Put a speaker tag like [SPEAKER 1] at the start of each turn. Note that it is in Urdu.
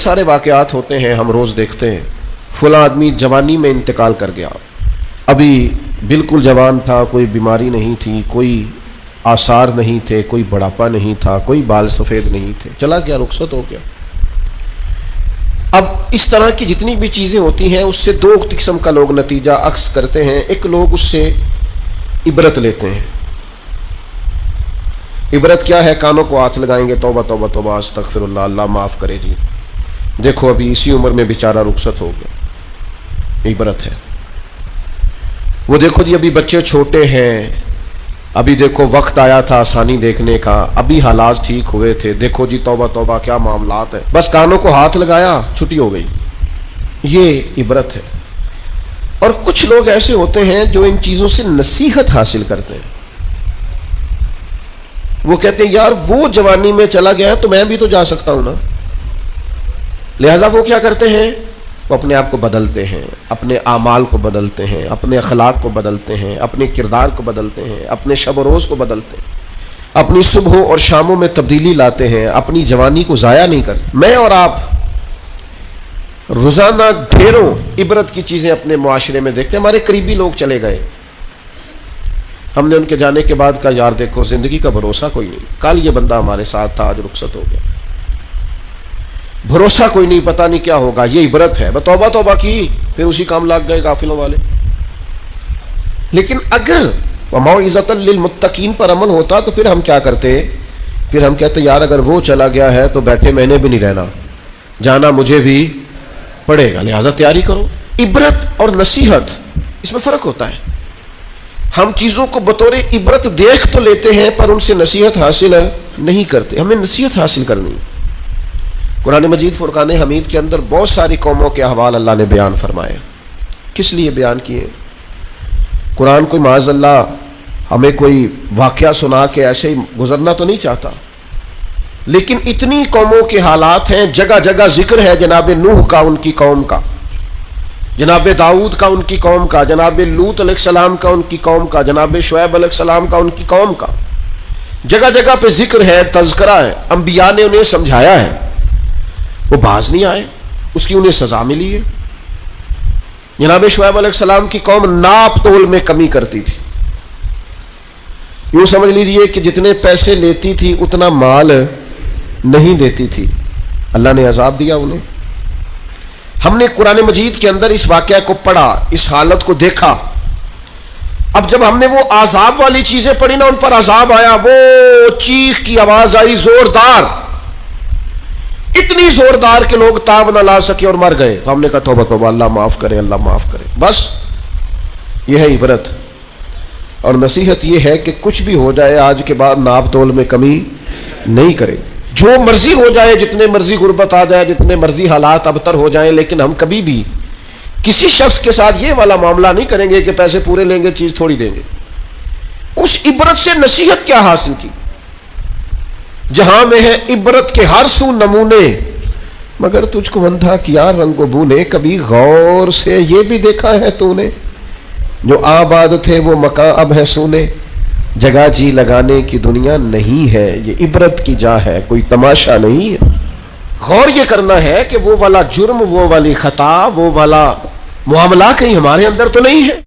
[SPEAKER 1] سارے واقعات ہوتے ہیں، ہم روز دیکھتے ہیں فلاں آدمی جوانی میں انتقال کر گیا، ابھی بالکل جوان تھا، کوئی بیماری نہیں تھی، کوئی آثار نہیں تھے، کوئی بڑھاپا نہیں تھا، کوئی بال سفید نہیں تھے، چلا گیا، رخصت ہو گیا۔ اب اس طرح کی جتنی بھی چیزیں ہوتی ہیں اس سے دو قسم کا لوگ نتیجہ اخذ کرتے ہیں۔ ایک لوگ اس سے عبرت لیتے ہیں۔ عبرت کیا ہے؟ کانوں کو ہاتھ لگائیں گے، توبہ توبہ توبہ استغفر اللہ، اللہ معاف کرے جی، دیکھو ابھی اسی عمر میں بیچارہ رخصت ہو گیا، عبرت ہے۔ وہ دیکھو جی ابھی بچے چھوٹے ہیں، ابھی دیکھو وقت آیا تھا آسانی دیکھنے کا، ابھی حالات ٹھیک ہوئے تھے، دیکھو جی توبہ توبہ کیا معاملات ہیں، بس کانوں کو ہاتھ لگایا، چھٹی ہو گئی، یہ عبرت ہے۔ اور کچھ لوگ ایسے ہوتے ہیں جو ان چیزوں سے نصیحت حاصل کرتے ہیں۔ وہ کہتے ہیں یار وہ جوانی میں چلا گیا تو میں بھی تو جا سکتا ہوں نا، لہذا وہ کیا کرتے ہیں؟ وہ اپنے آپ کو بدلتے ہیں، اپنے اعمال کو بدلتے ہیں، اپنے اخلاق کو بدلتے ہیں، اپنے کردار کو بدلتے ہیں، اپنے شب و روز کو بدلتے ہیں، اپنی صبحوں اور شاموں میں تبدیلی لاتے ہیں، اپنی جوانی کو ضائع نہیں کرتے۔ میں اور آپ روزانہ ڈھیروں عبرت کی چیزیں اپنے معاشرے میں دیکھتے ہیں۔ ہمارے قریبی لوگ چلے گئے، ہم نے ان کے جانے کے بعد کہا یار دیکھو زندگی کا بھروسہ کوئی نہیں، کل یہ بندہ ہمارے ساتھ تھا، آج رخصت ہو گیا، بھروسہ کوئی نہیں، پتہ نہیں کیا ہوگا۔ یہ عبرت ہے، توبہ توبہ کی، پھر اسی کام لگ گئے غافلوں والے۔ لیکن اگر وَمَوْعِظَةً لِّلْمُتَّقِينَ پر عمل ہوتا تو پھر ہم کیا کرتے؟ پھر ہم کہتے یار اگر وہ چلا گیا ہے تو بیٹھے میں نے بھی نہیں رہنا، جانا مجھے بھی پڑے گا، لہذا تیاری کرو۔ عبرت اور نصیحت اس میں فرق ہوتا ہے۔ ہم چیزوں کو بطور عبرت دیکھ تو لیتے ہیں پر ان سے نصیحت حاصل نہیں کرتے۔ ہمیں نصیحت حاصل کرنی۔ قرآن مجید فرقان حمید کے اندر بہت ساری قوموں کے احوال اللہ نے بیان فرمائے۔ کس لیے بیان کیے؟ قرآن کوئی معاذ اللہ ہمیں کوئی واقعہ سنا کے ایسے ہی گزرنا تو نہیں چاہتا، لیکن اتنی قوموں کے حالات ہیں، جگہ جگہ ذکر ہے جناب نوح کا، ان کی قوم کا، جناب داؤد کا، ان کی قوم کا، جناب لوط علیہ السلام کا، ان کی قوم کا، جناب شعیب علیہ السلام کا، ان کی قوم کا، جگہ جگہ پہ ذکر ہے، تذکرہ ہے، انبیاء نے انہیں سمجھایا ہے، وہ باز نہیں آئے، اس کی انہیں سزا ملی ہے۔ جناب شعیب علیہ السلام کی قوم ناپ تول میں کمی کرتی تھی، یوں سمجھ لیجیے کہ جتنے پیسے لیتی تھی اتنا مال نہیں دیتی تھی، اللہ نے عذاب دیا انہیں۔ ہم نے قرآن مجید کے اندر اس واقعہ کو پڑھا، اس حالت کو دیکھا۔ اب جب ہم نے وہ عذاب والی چیزیں پڑھی نا، ان پر عذاب آیا، وہ چیخ کی آواز آئی زوردار، اتنی زوردار کہ لوگ تاب نہ لا سکے اور مر گئے۔ ہم نے کہا توبہ توبہ، اللہ معاف کرے، اللہ معاف کرے۔ بس یہ ہے عبرت اور نصیحت، یہ ہے کہ کچھ بھی ہو جائے آج کے بعد ناپ تول میں کمی نہیں کرے، جو مرضی ہو جائے، جتنے مرضی غربت آ جائے، جتنے مرضی حالات ابتر ہو جائیں، لیکن ہم کبھی بھی کسی شخص کے ساتھ یہ والا معاملہ نہیں کریں گے کہ پیسے پورے لیں گے چیز تھوڑی دیں گے۔ اس عبرت سے نصیحت کیا حاصل کی؟ جہاں میں ہے عبرت کے ہر سو نمونے، مگر تجھ کو اندھا کیا رنگ و بو نے، کبھی غور سے یہ بھی دیکھا ہے تو نے، جو آباد تھے وہ مکان اب ہے سونے، جگہ جی لگانے کی دنیا نہیں ہے، یہ عبرت کی جا ہے، کوئی تماشا نہیں ہے۔ غور یہ کرنا ہے کہ وہ والا جرم، وہ والی خطا، وہ والا معاملہ کہیں ہمارے اندر تو نہیں ہے۔